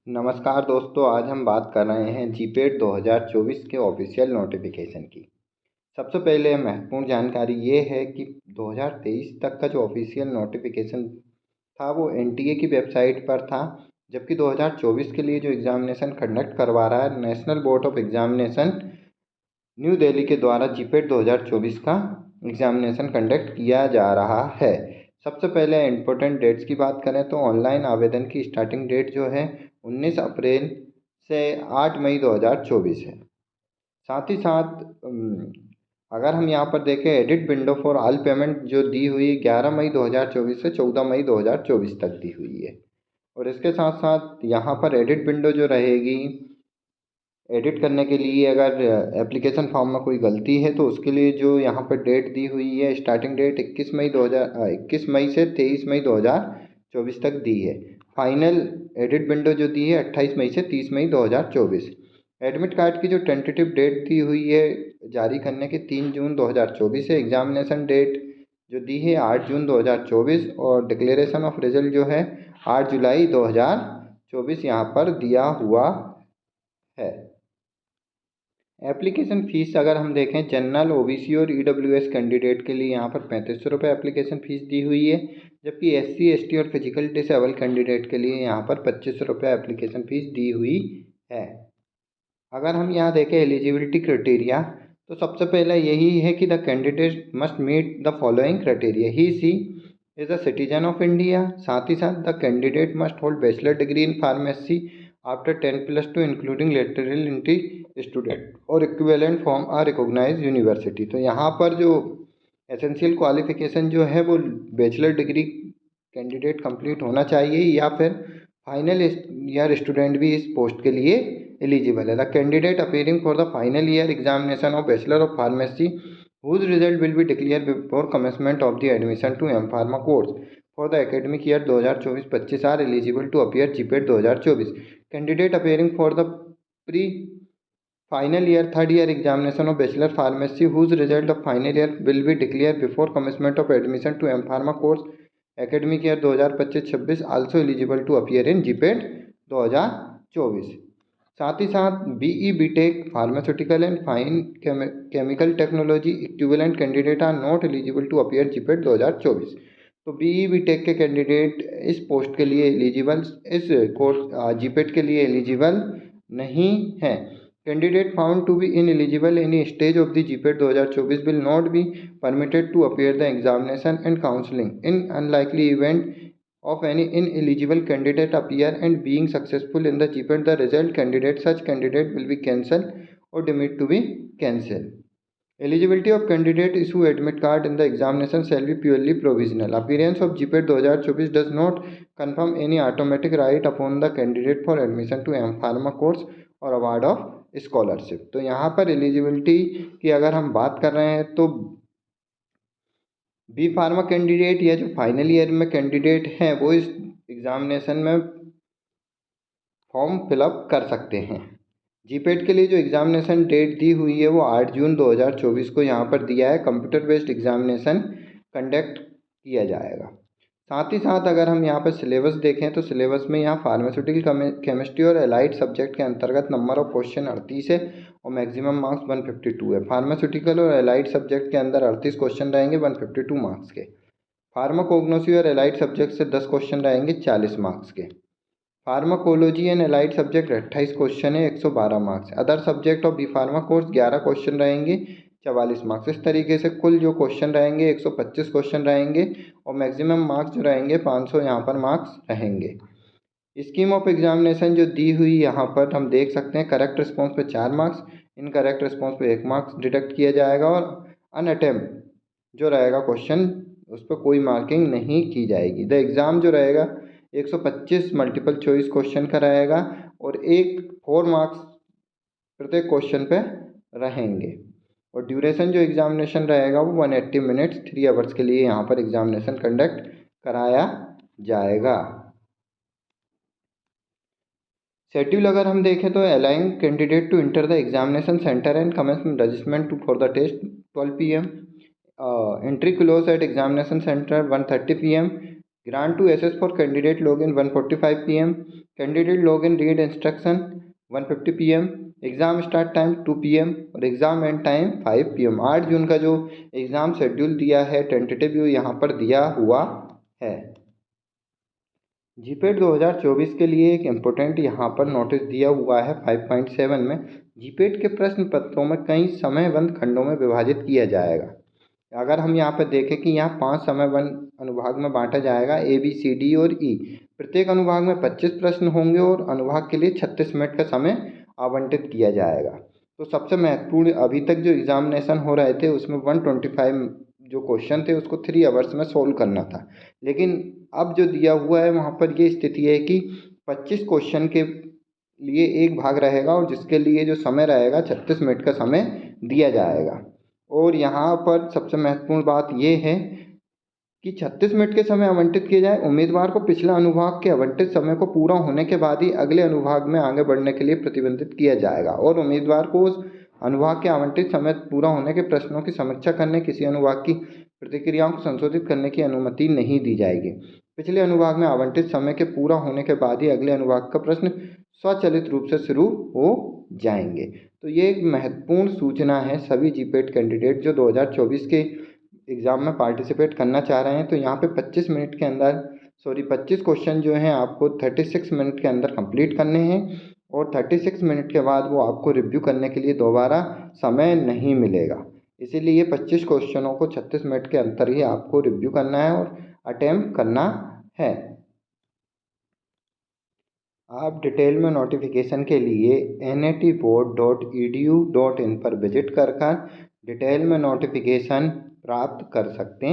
नमस्कार दोस्तों, आज हम बात कर रहे हैं जीपेट 2024 के ऑफिशियल नोटिफिकेशन की। सबसे पहले महत्वपूर्ण जानकारी ये है कि 2023 तक का जो ऑफिशियल नोटिफिकेशन था वो एनटीए की वेबसाइट पर था, जबकि 2024 के लिए जो एग्ज़ामिनेशन कंडक्ट करवा रहा है national board of examination new Delhi के द्वारा जीपेट 2024 का एग्ज़ामिनेशन कंडक्ट किया जा रहा है। सबसे पहले इम्पोर्टेंट डेट्स की बात करें तो ऑनलाइन आवेदन की स्टार्टिंग डेट जो है 19 अप्रैल से 8 मई 2024 है। साथ ही साथ अगर हम यहाँ पर देखें edit window for all payment जो दी हुई 11 मई 2024 से 14 मई 2024 तक दी हुई है। और इसके साथ साथ यहाँ पर एडिट विंडो जो रहेगी, एडिट करने के लिए अगर एप्लीकेशन फॉर्म में कोई गलती है तो उसके लिए जो यहाँ पर डेट दी हुई है, स्टार्टिंग डेट 21 मई से 23 मई 2024 तक दी है। फाइनल एडिट विंडो जो दी है 28 मई से 30 मई 2024। एडमिट कार्ड की जो टेंटेटिव डेट दी हुई है जारी करने की 3 जून 2024 है। एग्जामिनेशन डेट जो दी है 8 जून 2024 और डिक्लेरेशन ऑफ रिजल्ट जो है 8 जुलाई 2024 यहाँ पर दिया हुआ है। एप्लीकेशन फ़ीस अगर हम देखें जनरल ओबीसी और ईडब्ल्यूएस कैंडिडेट के लिए यहाँ पर 3500 रुपये एप्लीकेशन फ़ीस दी हुई है, जबकि एससी एसटी और फिजिकल डिसेबल कैंडिडेट के लिए यहाँ पर 2500 रुपये एप्लीकेशन फ़ीस दी हुई है। अगर हम यहाँ देखें एलिजिबिलिटी क्राइटेरिया तो सबसे पहले यही है कि the candidate must meet the following criteria. He she is a citizen of India. साथ ही साथ the candidate must hold bachelor degree in pharmacy after 10+2 including lateral entry student और equivalent from a recognised university. तो यहाँ पर जो essential qualification जो है वो बैचलर डिग्री कैंडिडेट कंप्लीट होना चाहिए या फिर फाइनल ईयर स्टूडेंट भी इस पोस्ट के लिए एलिजिबल है। The candidate appearing for the final year examination of bachelor of pharmacy whose result will be declared before commencement of the admission to M Pharma course for the academic year 2024-25 are eligible to appear GPAT 2024. Candidate appearing for the pre final year third year examination of bachelor pharmacy whose result of final year will be declared before commencement of admission to M Pharma course academic year 2025-26 also eligible to appear in GPAT 2024. साथ ही साथ BE BTech pharmaceutical and fine chemical technology equivalent candidate are not eligible to appear GPAT 2024। तो BE BTech के candidate इस post के लिए eligible, इस course GPAT के लिए एलिजिबल नहीं हैं। Candidate found to be ineligible any stage of the GPAT 2024 will not be permitted to appear the examination and counselling in unlikely event of any ineligible candidate appear and being successful in the GPAT the result candidate such candidate will be cancelled or deemed to be cancelled. Eligibility of candidate issue admit card in the examination shall be purely provisional. Appearance of GPAT 2024 does not confirm any automatic right upon the candidate for admission to M Pharma course or award of scholarship. तो यहाँ पर eligibility की अगर हम बात कर रहे हैं तो बी फार्मा कैंडिडेट या जो फाइनल ईयर में कैंडिडेट हैं वो इस एग्ज़ामिनेशन में फॉर्म फिलअप कर सकते हैं। जीपेट के लिए जो एग्ज़ामिनेशन डेट दी हुई है वो 8 जून 2024 को यहाँ पर दिया है। कंप्यूटर बेस्ड एग्ज़ामिनेशन कंडक्ट किया जाएगा। साथ ही साथ अगर हम यहाँ पर सिलेबस देखें तो सिलेबस में यहाँ फार्मास्यूटिकल केमिस्ट्री और एलाइड सब्जेक्ट के अंतर्गत नंबर ऑफ क्वेश्चन 38 है और मैक्सिमम मार्क्स 152 है। फार्मास्यूटिकल और एलाइड सब्जेक्ट के अंदर 38 क्वेश्चन रहेंगे 152 मार्क्स के। फार्माकोग्नोसी और एलाइड सब्जेक्ट से 10 क्वेश्चन रहेंगे 40 मार्क्स के। Pharmacology and allied subject 28 question है 112 marks. Other subject of B pharma course 11 question रहेंगे 44 मार्क्स। इस तरीके से कुल जो क्वेश्चन रहेंगे 125 क्वेश्चन रहेंगे और मैक्सिमम मार्क्स जो रहेंगे 500 यहाँ पर मार्क्स रहेंगे। स्कीम ऑफ एग्जामिनेशन जो दी हुई यहाँ पर हम देख सकते हैं, करेक्ट रिस्पॉन्स पे 4 मार्क्स, इनकरेक्ट रिस्पॉन्स पे 1 मार्क्स डिडक्ट किया जाएगा और अनअटेम्प्ट जो रहेगा क्वेश्चन उस पर कोई मार्किंग नहीं की जाएगी। द एग्ज़ाम जो रहेगा 125 मल्टीपल चॉइस क्वेश्चन का रहेगा और 4 मार्क्स प्रत्येक क्वेश्चन पे रहेंगे और ड्यूरेशन जो एग्जामिनेशन रहेगा वो 180 मिनट्स 3 आवर्स के लिए यहाँ पर एग्जामिनेशन कंडक्ट कराया जाएगा। शेड्यूल अगर हम देखें तो allowing candidate to enter the examination centre and commence registration to for the test 12 PM. Entry close at examination center 1:30 PM. Grant to access for candidate log in 1:45 PM, candidate log in read instruction 1:50 PM, exam start time 2 PM और exam end time 5 PM। 8 जून का जो exam schedule दिया है tentative यहाँ पर दिया हुआ है। जीपेट 2024 के लिए एक इम्पोर्टेंट यहाँ पर नोटिस दिया हुआ है 5.7 में। जीपेट के प्रश्न पत्रों में कई समयबद्ध खंडों में विभाजित किया जाएगा। अगर हम यहाँ पर देखें कि यहाँ 5 समयबद्ध अनुभाग में बांटा जाएगा, ABCD और E। प्रत्येक अनुभाग में 25 प्रश्न होंगे और अनुभाग के लिए 36 मिनट का समय आवंटित किया जाएगा। तो सबसे महत्वपूर्ण, अभी तक जो एग्जामिनेशन हो रहे थे उसमें 125 जो क्वेश्चन थे उसको 3 आवर्स में सोल्व करना था, लेकिन अब जो दिया हुआ है वहाँ पर ये स्थिति है कि 25 क्वेश्चन के लिए एक भाग रहेगा और जिसके लिए जो समय रहेगा 36 मिनट का समय दिया जाएगा। और यहाँ पर सबसे महत्वपूर्ण बात ये है कि 36 मिनट के समय आवंटित किए जाए। उम्मीदवार को पिछला अनुभाग के आवंटित समय को पूरा होने के बाद ही अगले अनुभाग में आगे बढ़ने के लिए प्रतिबंधित किया जाएगा और उम्मीदवार को उस अनुभाग के आवंटित समय पूरा होने के प्रश्नों की समीक्षा करने, किसी अनुभाग की प्रतिक्रियाओं को संशोधित करने की अनुमति नहीं दी जाएगी। पिछले अनुभाग में आवंटित समय के पूरा होने के बाद ही अगले अनुभाग का प्रश्न स्वचालित रूप से शुरू हो जाएंगे। तो ये एक महत्वपूर्ण सूचना है सभी जीपेट कैंडिडेट जो 2024 के एग्ज़ाम में पार्टिसिपेट करना चाह रहे हैं। तो यहाँ पे 25 मिनट के अंदर 25 क्वेश्चन जो हैं आपको 36 मिनट के अंदर कंप्लीट करने हैं और 36 मिनट के बाद वो आपको रिव्यू करने के लिए दोबारा समय नहीं मिलेगा। इसीलिए 25 क्वेश्चनों को 36 मिनट के अंदर ही आपको रिव्यू करना है और अटेम्प्ट करना है। आप डिटेल में नोटिफिकेशन के लिए natiboard.edu.in पर विजिट कर डिटेल में नोटिफिकेशन प्राप्त कर सकते